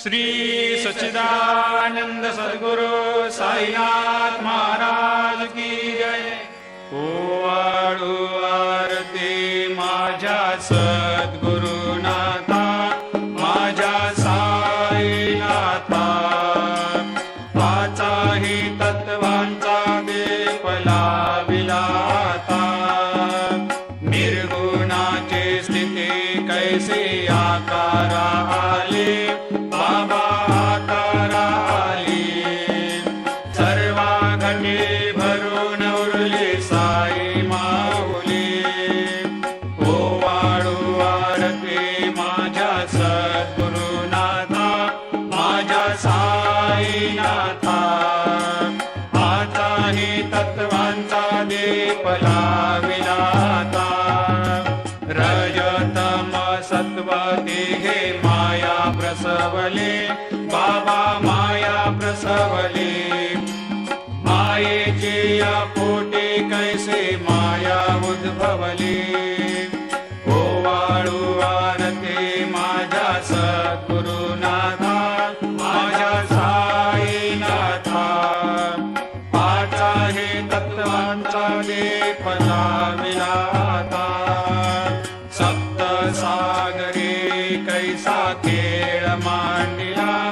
श्री सच्चिदानंद सद्गुरु साईनाथ महाराज की जय। ओवाळू आरती माझ्या सद्गुरुनाथा, माझ्या साईनाथा, पाचाही तत्वांचा दीप लाविला आता। निर्गुणाची स्थिती कैसे आकारा आले, बाबा आकारा आले। सर्वा घटे भरून उरले साई माऊली। ओवाळू आरती माझ्या सद्गुरुनाथा, माझ्या साईनाथा, आताही तत्वांचा दीप लाविला आता। रजतम सत्व तिघे माया प्रसवले, बाबा माया प्रसवले। मायेची या पोटी कैसे माया उद्भवली। ओवाळू आरती माझ्या सद्गुरुनाथा, माझ्या साईनाथा, पाचाही तत्वांचा दीप लाविला आता। सप्त सागरी कैसा खेळ मांडिला,